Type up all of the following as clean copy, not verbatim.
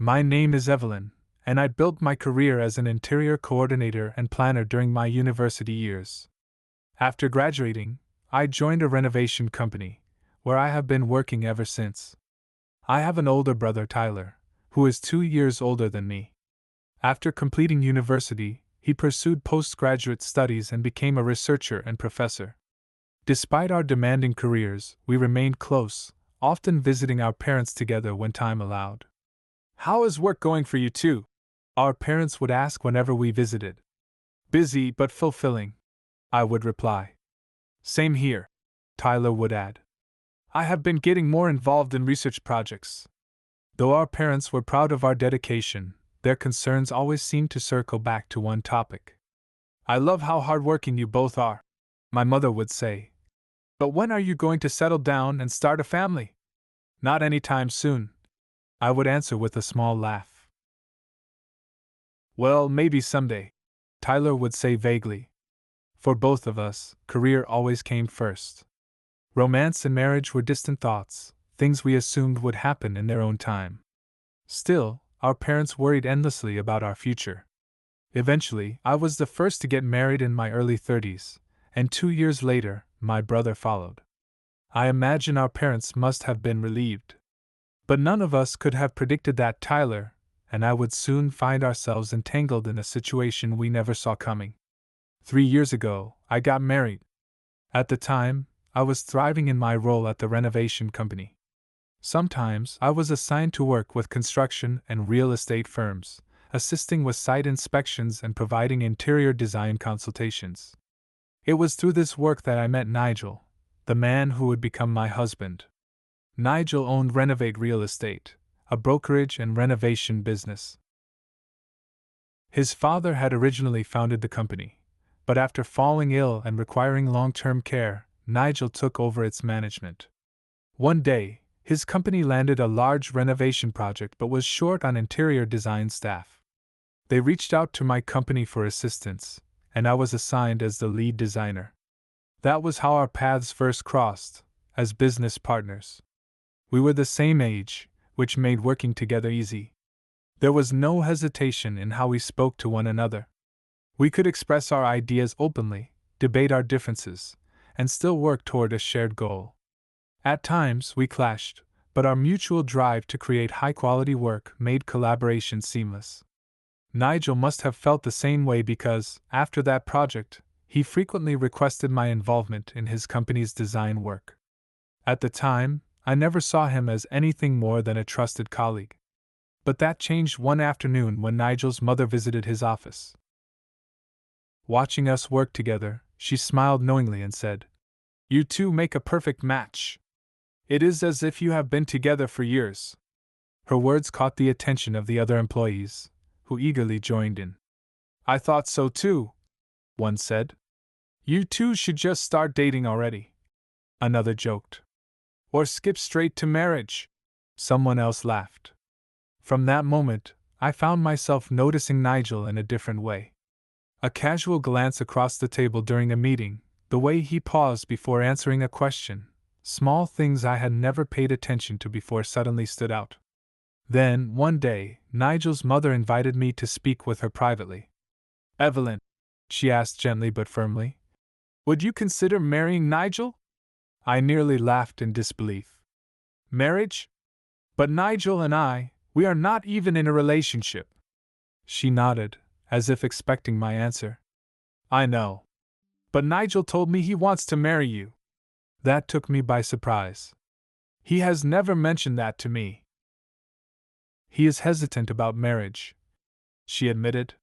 My name is Evelyn, and I built my career as an interior coordinator and planner during my university years. After graduating, I joined a renovation company, where I have been working ever since. I have an older brother, Tyler, who is 2 years older than me. After completing university, he pursued postgraduate studies and became a researcher and professor. Despite our demanding careers, we remained close, often visiting our parents together when time allowed. "How is work going for you two?" our parents would ask whenever we visited. "Busy but fulfilling," I would reply. "Same here," Tyler would add. "I have been getting more involved in research projects." Though our parents were proud of our dedication, their concerns always seemed to circle back to one topic. "I love how hardworking you both are," my mother would say. "But when are you going to settle down and start a family?" "Not anytime soon," I would answer with a small laugh. "Well, maybe someday," Tyler would say vaguely. For both of us, career always came first. Romance and marriage were distant thoughts, things we assumed would happen in their own time. Still, our parents worried endlessly about our future. Eventually, I was the first to get married in my early 30s, and 2 years later, my brother followed. I imagine our parents must have been relieved. But none of us could have predicted that Tyler and I would soon find ourselves entangled in a situation we never saw coming. 3 years ago, I got married. At the time, I was thriving in my role at the renovation company. Sometimes I was assigned to work with construction and real estate firms, assisting with site inspections and providing interior design consultations. It was through this work that I met Nigel, the man who would become my husband. Nigel owned Renovate Real Estate, a brokerage and renovation business. His father had originally founded the company, but after falling ill and requiring long-term care, Nigel took over its management. One day, his company landed a large renovation project but was short on interior design staff. They reached out to my company for assistance, and I was assigned as the lead designer. That was how our paths first crossed, as business partners. We were the same age, which made working together easy. There was no hesitation in how we spoke to one another. We could express our ideas openly, debate our differences, and still work toward a shared goal. At times, we clashed, but our mutual drive to create high-quality work made collaboration seamless. Nigel must have felt the same way because, after that project, he frequently requested my involvement in his company's design work. At the time, I never saw him as anything more than a trusted colleague. But that changed one afternoon when Nigel's mother visited his office. Watching us work together, she smiled knowingly and said, "You two make a perfect match. It is as if you have been together for years." Her words caught the attention of the other employees, who eagerly joined in. "I thought so too," one said. "You two should just start dating already," another joked. "Or skip straight to marriage," someone else laughed. From that moment, I found myself noticing Nigel in a different way. A casual glance across the table during a meeting, the way he paused before answering a question, small things I had never paid attention to before suddenly stood out. Then, one day, Nigel's mother invited me to speak with her privately. "Evelyn," she asked gently but firmly, "would you consider marrying Nigel?" I nearly laughed in disbelief. "Marriage? But Nigel and we are not even in a relationship." She nodded, as if expecting my answer. "I know. But Nigel told me he wants to marry you." That took me by surprise. "He has never mentioned that to me." "He is hesitant about marriage," she admitted.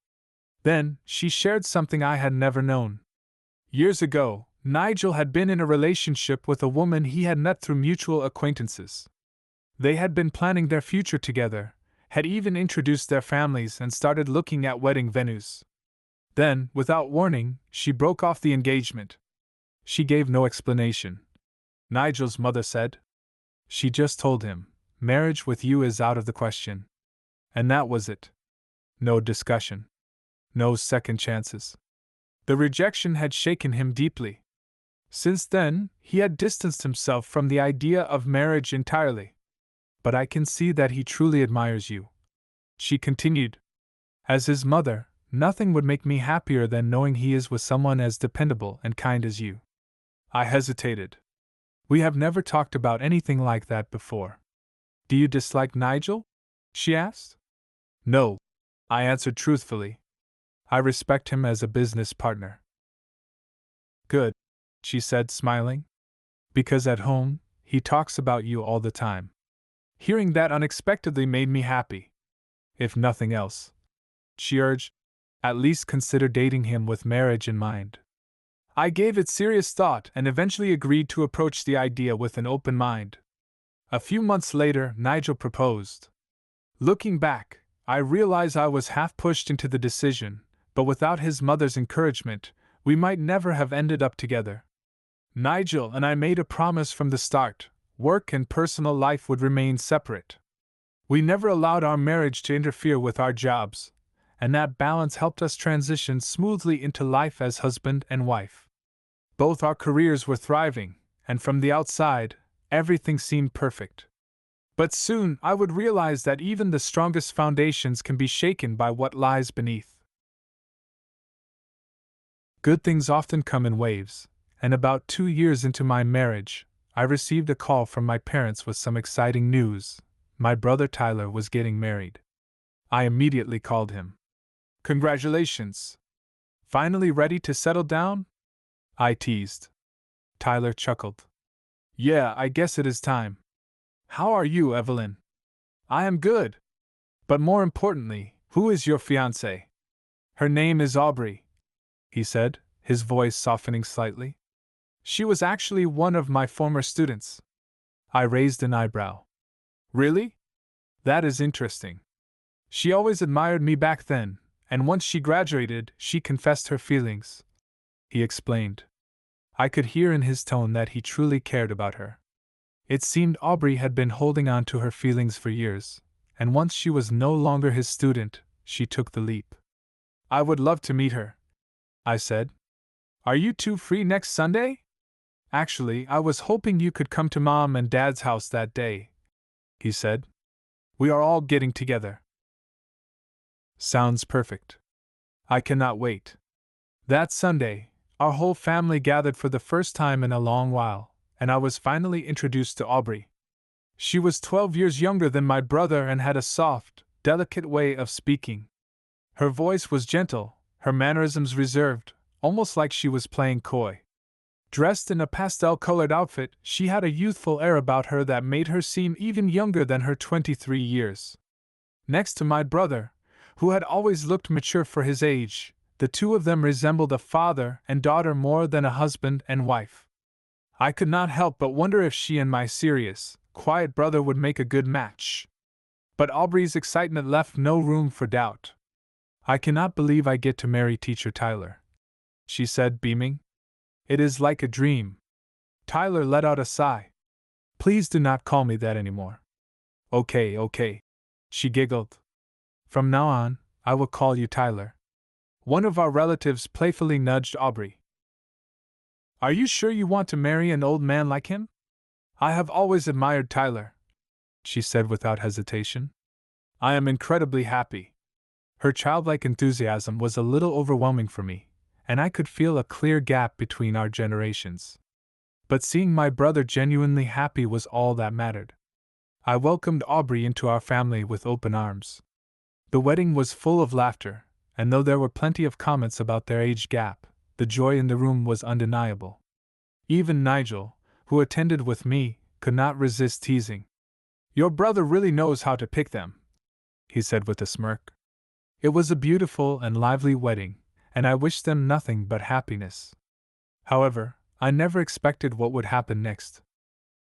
Then, she shared something I had never known. Years ago, Nigel had been in a relationship with a woman he had met through mutual acquaintances. They had been planning their future together, had even introduced their families and started looking at wedding venues. Then, without warning, she broke off the engagement. She gave no explanation. Nigel's mother said. She just told him, "Marriage with you is out of the question." And that was it. No discussion. No second chances. The rejection had shaken him deeply. Since then, he had distanced himself from the idea of marriage entirely. "But I can see that he truly admires you," She continued. As his mother, nothing would make me happier than knowing he is with someone as dependable and kind as you. I hesitated. We have never talked about anything like that before. Do you dislike Nigel? She asked. No, I answered truthfully. I respect him as a business partner. Good, she said, smiling. Because at home, he talks about you all the time. Hearing that unexpectedly made me happy. If nothing else, she urged, at least consider dating him with marriage in mind. I gave it serious thought and eventually agreed to approach the idea with an open mind. A few months later, Nigel proposed. Looking back, I realize I was half pushed into the decision, but without his mother's encouragement, we might never have ended up together. Nigel and I made a promise from the start: work and personal life would remain separate. We never allowed our marriage to interfere with our jobs, and that balance helped us transition smoothly into life as husband and wife. Both our careers were thriving, and from the outside, everything seemed perfect. But soon I would realize that even the strongest foundations can be shaken by what lies beneath. Good things often come in waves, and about 2 years into my marriage, I received a call from my parents with some exciting news. My brother Tyler was getting married. I immediately called him. Congratulations! Finally ready to settle down? I teased. Tyler chuckled. Yeah, I guess it is time. How are you, Evelyn? I am good. But more importantly, who is your fiancée? Her name is Aubrey, he said, his voice softening slightly. She was actually one of my former students. I raised an eyebrow. Really? That is interesting. She always admired me back then, and once she graduated, she confessed her feelings. He explained. I could hear in his tone that he truly cared about her. It seemed Aubrey had been holding on to her feelings for years, and once she was no longer his student, she took the leap. I would love to meet her, I said. Are you two free next Sunday? Actually, I was hoping you could come to Mom and Dad's house that day, he said. We are all getting together. Sounds perfect. I cannot wait. That Sunday, our whole family gathered for the first time in a long while, and I was finally introduced to Aubrey. She was 12 years younger than my brother and had a soft, delicate way of speaking. Her voice was gentle, her mannerisms reserved, almost like she was playing coy. Dressed in a pastel-colored outfit, she had a youthful air about her that made her seem even younger than her 23 years. Next to my brother, who had always looked mature for his age, the two of them resembled a father and daughter more than a husband and wife. I could not help but wonder if she and my serious, quiet brother would make a good match. But Aubrey's excitement left no room for doubt. I cannot believe I get to marry Teacher Tyler, she said, beaming. It is like a dream. Tyler let out a sigh. Please do not call me that anymore. Okay, she giggled. From now on, I will call you Tyler. One of our relatives playfully nudged Aubrey. Are you sure you want to marry an old man like him? I have always admired Tyler, she said without hesitation. I am incredibly happy. Her childlike enthusiasm was a little overwhelming for me, and I could feel a clear gap between our generations. But seeing my brother genuinely happy was all that mattered. I welcomed Aubrey into our family with open arms. The wedding was full of laughter, and though there were plenty of comments about their age gap, the joy in the room was undeniable. Even Nigel, who attended with me, could not resist teasing. Your brother really knows how to pick them, he said with a smirk. It was a beautiful and lively wedding, and I wished them nothing but happiness. However, I never expected what would happen next.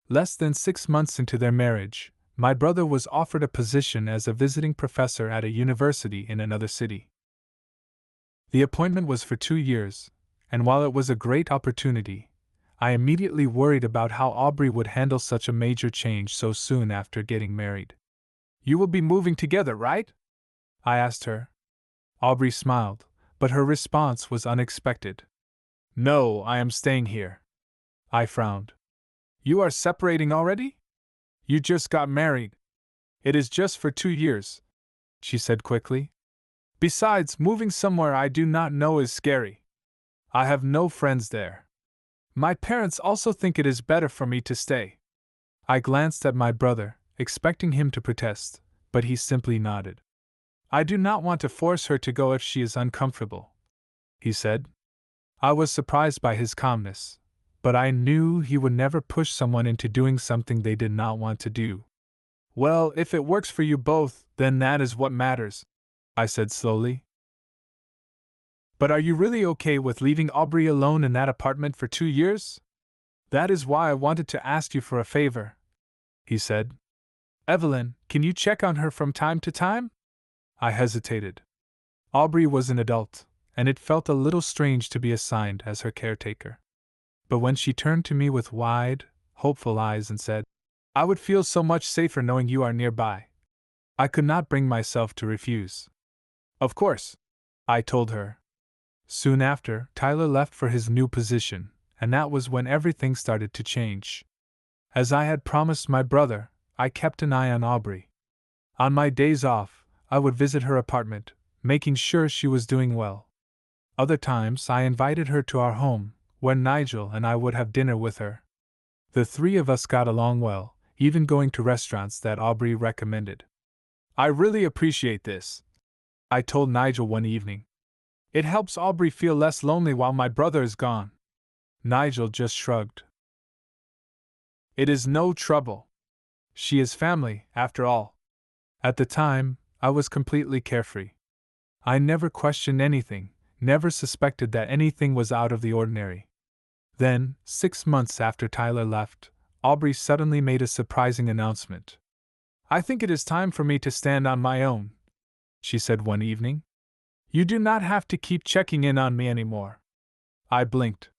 Less than 6 months into their marriage, my brother was offered a position as a visiting professor at a university in another city. The appointment was for 2 years, and while it was a great opportunity, I immediately worried about how Aubrey would handle such a major change so soon after getting married. You will be moving together, right? I asked her. Aubrey smiled, but her response was unexpected. No, I am staying here. I frowned. You are separating already? You just got married. It is just for 2 years, she said quickly. Besides, moving somewhere I do not know is scary. I have no friends there. My parents also think it is better for me to stay. I glanced at my brother, expecting him to protest, but he simply nodded. I do not want to force her to go if she is uncomfortable, he said. I was surprised by his calmness, but I knew he would never push someone into doing something they did not want to do. Well, if it works for you both, then that is what matters, I said slowly. But are you really okay with leaving Aubrey alone in that apartment for 2 years? That is why I wanted to ask you for a favor, he said. Evelyn, can you check on her from time to time? I hesitated. Aubrey was an adult, and it felt a little strange to be assigned as her caretaker. But when she turned to me with wide, hopeful eyes and said, I would feel so much safer knowing you are nearby, I could not bring myself to refuse. Of course, I told her. Soon after, Tyler left for his new position, and that was when everything started to change. As I had promised my brother, I kept an eye on Aubrey. On my days off, I would visit her apartment, making sure she was doing well. Other times, I invited her to our home, where Nigel and I would have dinner with her. The three of us got along well, even going to restaurants that Aubrey recommended. I really appreciate this, I told Nigel one evening. It helps Aubrey feel less lonely while my brother is gone. Nigel just shrugged. It is no trouble. She is family, after all. At the time, I was completely carefree. I never questioned anything, never suspected that anything was out of the ordinary. Then, 6 months after Tyler left, Aubrey suddenly made a surprising announcement. I think it is time for me to stand on my own, she said one evening. You do not have to keep checking in on me anymore. I blinked.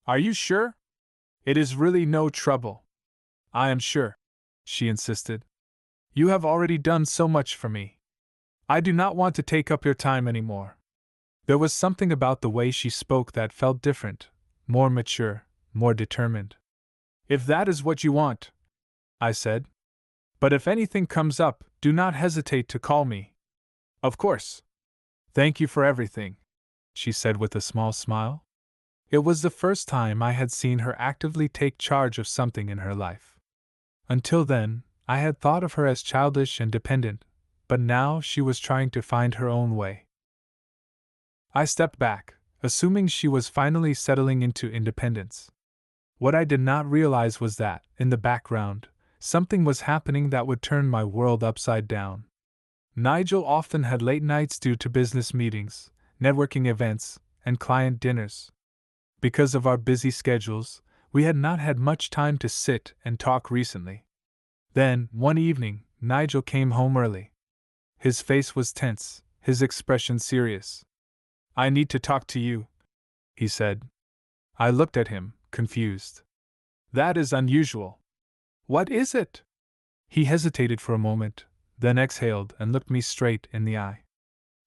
Are you sure? It is really no trouble. I am sure, she insisted. You have already done so much for me. I do not want to take up your time anymore. There was something about the way she spoke that felt different, more mature, more determined. If that is what you want, I said. But if anything comes up, do not hesitate to call me. Of course. Thank you for everything, she said with a small smile. It was the first time I had seen her actively take charge of something in her life. Until then, I had thought of her as childish and dependent, but now she was trying to find her own way. I stepped back, assuming she was finally settling into independence. What I did not realize was that, in the background, something was happening that would turn my world upside down. Nigel often had late nights due to business meetings, networking events, and client dinners. Because of our busy schedules, we had not had much time to sit and talk recently. Then, one evening, Nigel came home early. His face was tense, his expression serious. I need to talk to you, he said. I looked at him, confused. That is unusual. What is it? He hesitated for a moment, then exhaled and looked me straight in the eye.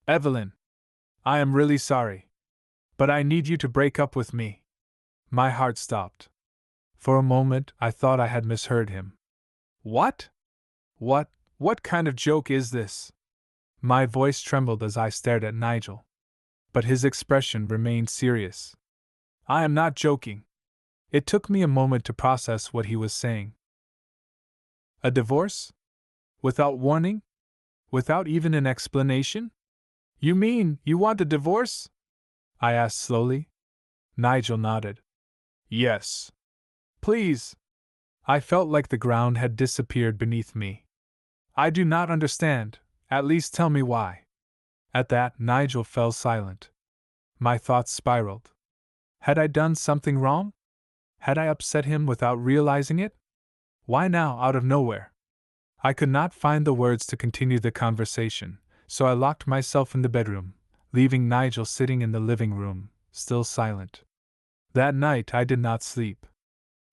Evelyn, I am really sorry. But I need you to break up with me. My heart stopped. For a moment, I thought I had misheard him. What? What kind of joke is this? My voice trembled as I stared at Nigel. But his expression remained serious. I am not joking. It took me a moment to process what he was saying. A divorce? Without warning? Without even an explanation? You mean you want a divorce? I asked slowly. Nigel nodded. Yes. Please. I felt like the ground had disappeared beneath me. I do not understand, at least tell me why. At that, Nigel fell silent. My thoughts spiraled. Had I done something wrong? Had I upset him without realizing it? Why now, out of nowhere? I could not find the words to continue the conversation, so I locked myself in the bedroom, leaving Nigel sitting in the living room, still silent. That night I did not sleep.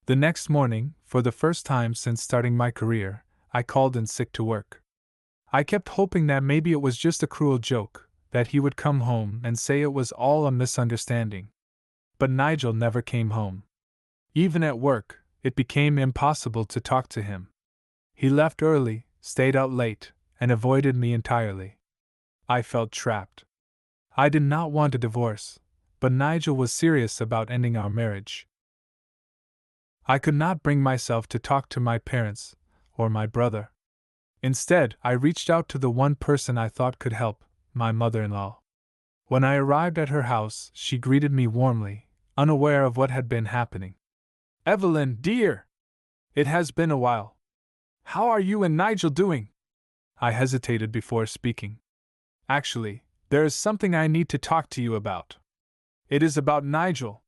The next morning, for the first time since starting my career, I called in sick to work. I kept hoping that maybe it was just a cruel joke, that he would come home and say it was all a misunderstanding. But Nigel never came home. Even at work, it became impossible to talk to him. He left early, stayed out late, and avoided me entirely. I felt trapped. I did not want a divorce, but Nigel was serious about ending our marriage. I could not bring myself to talk to my parents or my brother. Instead, I reached out to the one person I thought could help, my mother-in-law. When I arrived at her house, she greeted me warmly, unaware of what had been happening. "Evelyn, dear! It has been a while. How are you and Nigel doing?" I hesitated before speaking. "Actually, there is something I need to talk to you about. It is about Nigel."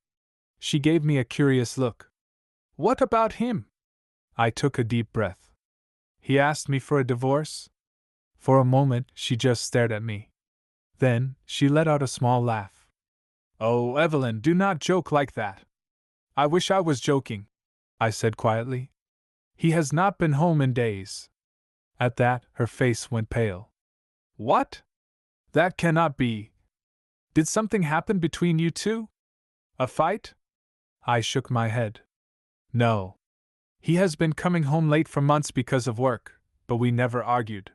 She gave me a curious look. "What about him?" I took a deep breath. "He asked me for a divorce?" For a moment, she just stared at me. Then, she let out a small laugh. "Oh, Evelyn, do not joke like that." "I wish I was joking," I said quietly. "He has not been home in days." At that, her face went pale. "What? That cannot be. Did something happen between you two? A fight?" I shook my head. "No. He has been coming home late for months because of work, but we never argued.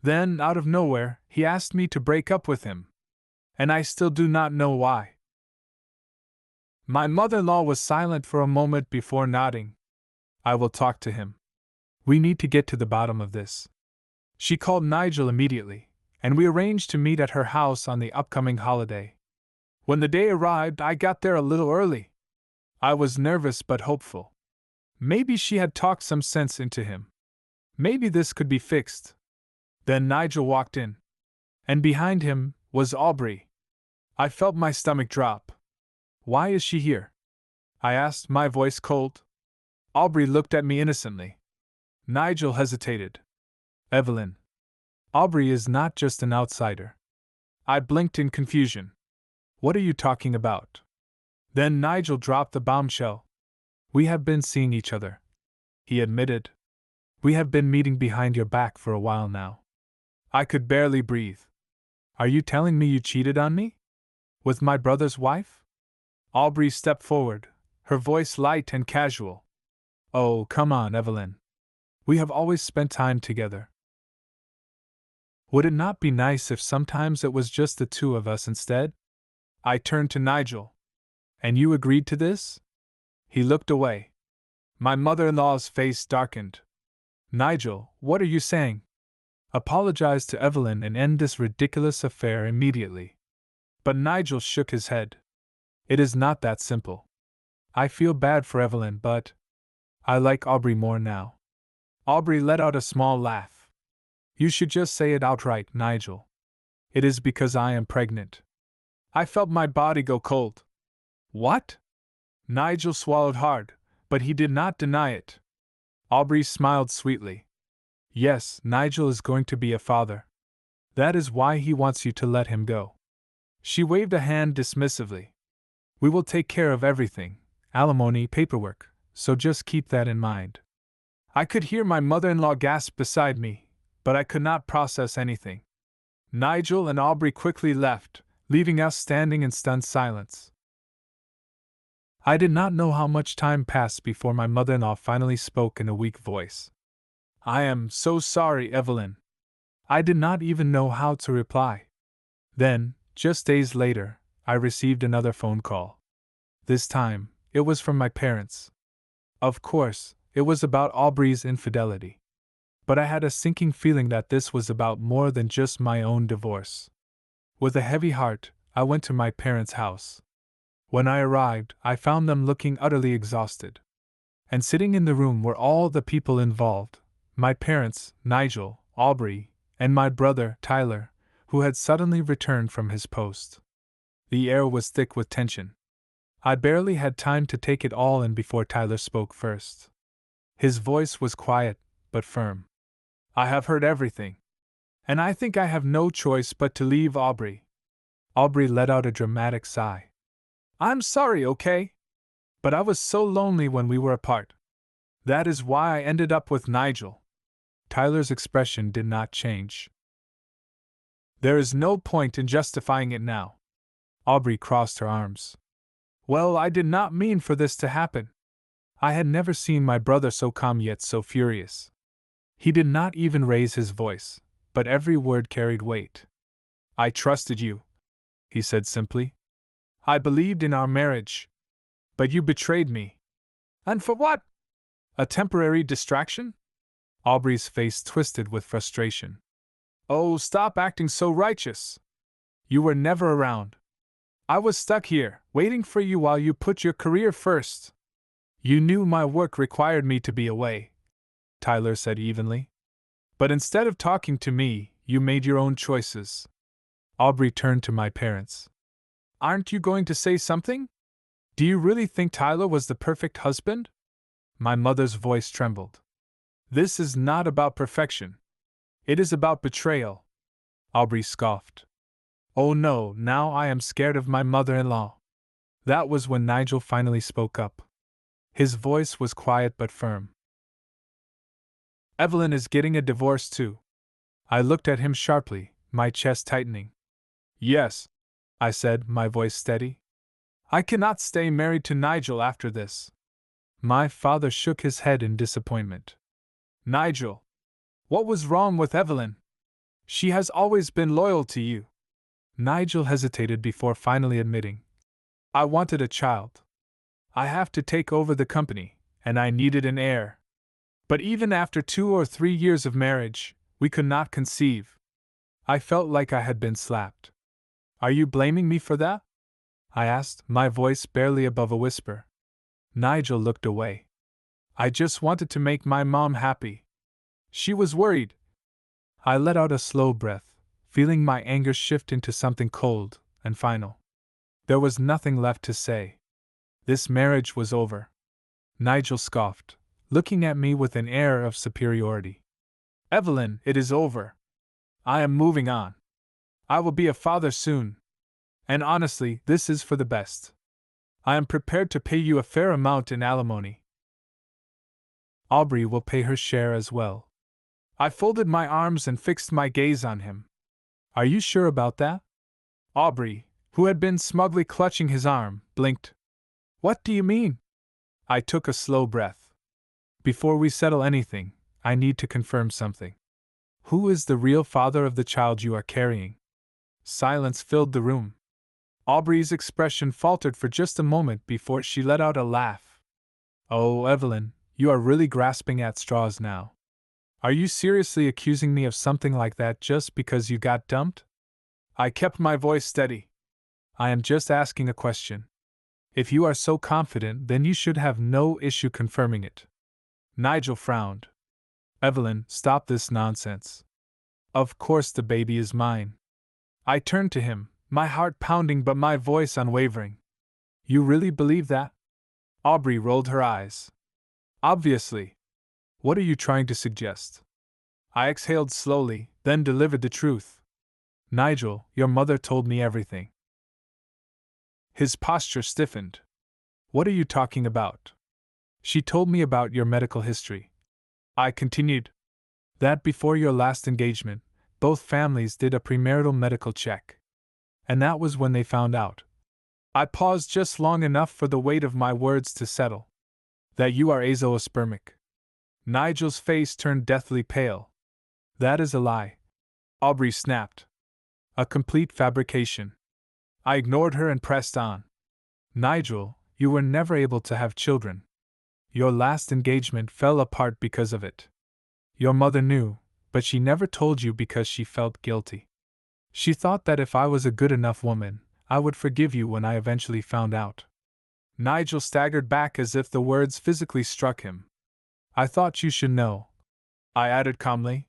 Then, out of nowhere, he asked me to break up with him. And I still do not know why." My mother-in-law was silent for a moment before nodding. "I will talk to him. We need to get to the bottom of this." She called Nigel immediately, and we arranged to meet at her house on the upcoming holiday. When the day arrived, I got there a little early. I was nervous but hopeful. Maybe she had talked some sense into him. Maybe this could be fixed. Then Nigel walked in. And behind him was Aubrey. I felt my stomach drop. "Why is she here?" I asked, my voice cold. Aubrey looked at me innocently. Nigel hesitated. "Evelyn. Aubrey is not just an outsider." I blinked in confusion. "What are you talking about?" Then Nigel dropped the bombshell. "We have been seeing each other," he admitted. "We have been meeting behind your back for a while now." I could barely breathe. "Are you telling me you cheated on me? With my brother's wife?" Aubrey stepped forward, her voice light and casual. "Oh, come on, Evelyn. We have always spent time together. Would it not be nice if sometimes it was just the two of us instead?" I turned to Nigel. "And you agreed to this?" He looked away. My mother-in-law's face darkened. "Nigel, what are you saying?" "Apologize to Evelyn and end this ridiculous affair immediately." But Nigel shook his head. "It is not that simple. I feel bad for Evelyn, but I like Aubrey more now." Aubrey let out a small laugh. "You should just say it outright, Nigel. It is because I am pregnant." I felt my body go cold. "What?" Nigel swallowed hard, but he did not deny it. Aubrey smiled sweetly. "Yes, Nigel is going to be a father. That is why he wants you to let him go." She waved a hand dismissively. "We will take care of everything, alimony, paperwork, so just keep that in mind." I could hear my mother-in-law gasp beside me, but I could not process anything. Nigel and Aubrey quickly left, leaving us standing in stunned silence. I did not know how much time passed before my mother-in-law finally spoke in a weak voice. "I am so sorry, Evelyn." I did not even know how to reply. Then, just days later, I received another phone call. This time, it was from my parents. Of course, it was about Aubrey's infidelity. But I had a sinking feeling that this was about more than just my own divorce. With a heavy heart, I went to my parents' house. When I arrived, I found them looking utterly exhausted. And sitting in the room were all the people involved: my parents, Nigel, Aubrey, and my brother, Tyler, who had suddenly returned from his post. The air was thick with tension. I barely had time to take it all in before Tyler spoke first. His voice was quiet, but firm. "I have heard everything. And I think I have no choice but to leave Aubrey." Aubrey let out a dramatic sigh. "I'm sorry, okay? But I was so lonely when we were apart. That is why I ended up with Nigel." Tyler's expression did not change. "There is no point in justifying it now." Aubrey crossed her arms. "Well, I did not mean for this to happen." I had never seen my brother so calm yet so furious. He did not even raise his voice, but every word carried weight. I trusted you, he said simply. I believed in our marriage. But you betrayed me. And for what? A temporary distraction? Aubrey's face twisted with frustration. Oh, stop acting so righteous. You were never around. I was stuck here, waiting for you while you put your career first. You knew my work required me to be away, Tyler said evenly. But instead of talking to me, you made your own choices. Aubrey turned to my parents. Aren't you going to say something? Do you really think Tyler was the perfect husband? My mother's voice trembled. This is not about perfection. It is about betrayal. Aubrey scoffed. Oh no, now I am scared of my mother-in-law. That was when Nigel finally spoke up. His voice was quiet but firm. Evelyn is getting a divorce too. I looked at him sharply, my chest tightening. Yes, I said, my voice steady. I cannot stay married to Nigel after this. My father shook his head in disappointment. Nigel, what was wrong with Evelyn? She has always been loyal to you. Nigel hesitated before finally admitting. I wanted a child. I have to take over the company, and I needed an heir. But even after 2 or 3 years of marriage, we could not conceive. I felt like I had been slapped. Are you blaming me for that? I asked, my voice barely above a whisper. Nigel looked away. I just wanted to make my mom happy. She was worried. I let out a slow breath, feeling my anger shift into something cold and final. There was nothing left to say. This marriage was over. Nigel scoffed, looking at me with an air of superiority. Evelyn, it is over. I am moving on. I will be a father soon. And honestly, this is for the best. I am prepared to pay you a fair amount in alimony. Aubrey will pay her share as well. I folded my arms and fixed my gaze on him. Are you sure about that? Aubrey, who had been smugly clutching his arm, blinked. What do you mean? I took a slow breath. Before we settle anything, I need to confirm something. Who is the real father of the child you are carrying? Silence filled the room. Aubrey's expression faltered for just a moment before she let out a laugh. Oh, Evelyn, you are really grasping at straws now. Are you seriously accusing me of something like that just because you got dumped? I kept my voice steady. I am just asking a question. If you are so confident, then you should have no issue confirming it. Nigel frowned. Evelyn, stop this nonsense. Of course the baby is mine. I turned to him, my heart pounding but my voice unwavering. You really believe that? Aubrey rolled her eyes. Obviously. What are you trying to suggest? I exhaled slowly, then delivered the truth. Nigel, your mother told me everything. His posture stiffened. What are you talking about? She told me about your medical history. I continued. That before your last engagement, both families did a premarital medical check. And that was when they found out. I paused just long enough for the weight of my words to settle. That you are azoospermic. Nigel's face turned deathly pale. That is a lie. Aubrey snapped. A complete fabrication. I ignored her and pressed on. Nigel, you were never able to have children. Your last engagement fell apart because of it. Your mother knew, but she never told you because she felt guilty. She thought that if I was a good enough woman, I would forgive you when I eventually found out. Nigel staggered back as if the words physically struck him. I thought you should know, I added calmly.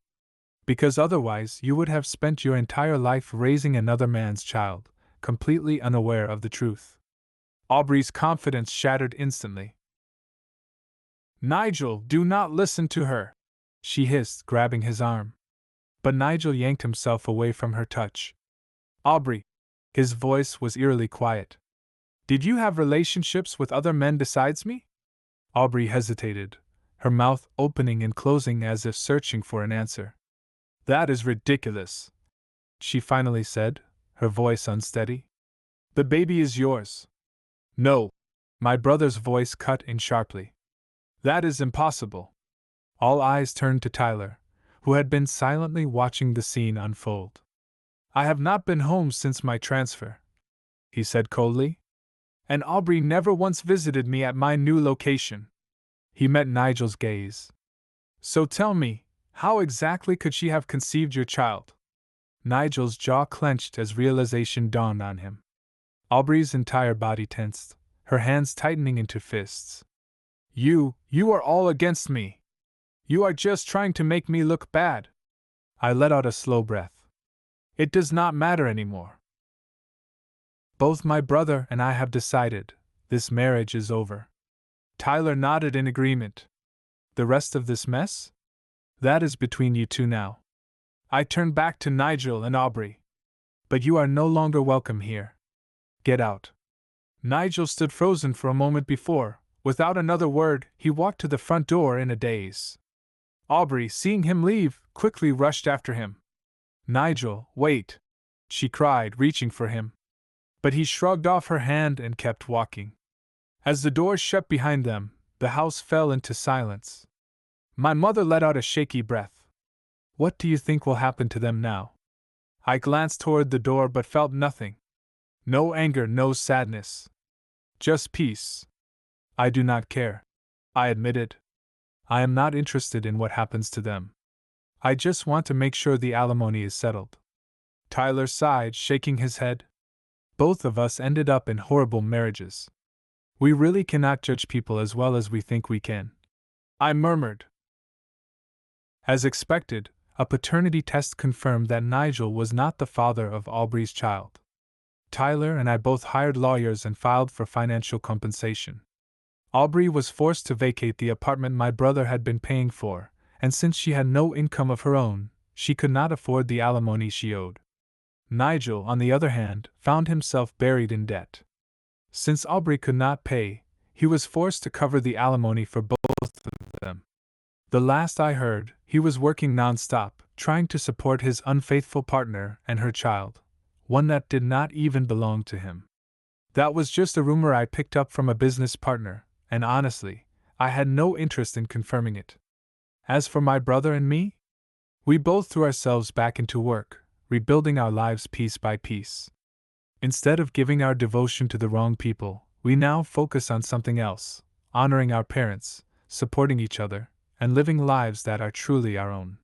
Because otherwise you would have spent your entire life raising another man's child, completely unaware of the truth. Aubrey's confidence shattered instantly. Nigel, do not listen to her, she hissed, grabbing his arm. But Nigel yanked himself away from her touch. Aubrey. His voice was eerily quiet. Did you have relationships with other men besides me? Aubrey hesitated, her mouth opening and closing as if searching for an answer. That is ridiculous, she finally said, her voice unsteady. The baby is yours. No, my brother's voice cut in sharply. That is impossible. All eyes turned to Tyler, who had been silently watching the scene unfold. I have not been home since my transfer, he said coldly. And Aubrey never once visited me at my new location. He met Nigel's gaze. So tell me, how exactly could she have conceived your child? Nigel's jaw clenched as realization dawned on him. Aubrey's entire body tensed, her hands tightening into fists. You are all against me. You are just trying to make me look bad. I let out a slow breath. It does not matter anymore. Both my brother and I have decided this marriage is over. Tyler nodded in agreement. The rest of this mess? That is between you two now. I turned back to Nigel and Aubrey. But you are no longer welcome here. Get out. Nigel stood frozen for a moment before, without another word, he walked to the front door in a daze. Aubrey, seeing him leave, quickly rushed after him. Nigel, wait! She cried, reaching for him. But he shrugged off her hand and kept walking. As the door shut behind them, the house fell into silence. My mother let out a shaky breath. What do you think will happen to them now? I glanced toward the door but felt nothing. No anger, no sadness. Just peace. I do not care, I admitted. I am not interested in what happens to them. I just want to make sure the alimony is settled. Tyler sighed, shaking his head. Both of us ended up in horrible marriages. We really cannot judge people as well as we think we can. I murmured. As expected, a paternity test confirmed that Nigel was not the father of Aubrey's child. Tyler and I both hired lawyers and filed for financial compensation. Aubrey was forced to vacate the apartment my brother had been paying for, and since she had no income of her own, she could not afford the alimony she owed. Nigel, on the other hand, found himself buried in debt. Since Aubrey could not pay, he was forced to cover the alimony for both of them. The last I heard, he was working non-stop, trying to support his unfaithful partner and her child, one that did not even belong to him. That was just a rumor I picked up from a business partner, and honestly, I had no interest in confirming it. As for my brother and me, we both threw ourselves back into work, rebuilding our lives piece by piece. Instead of giving our devotion to the wrong people, we now focus on something else, honoring our parents, supporting each other, and living lives that are truly our own.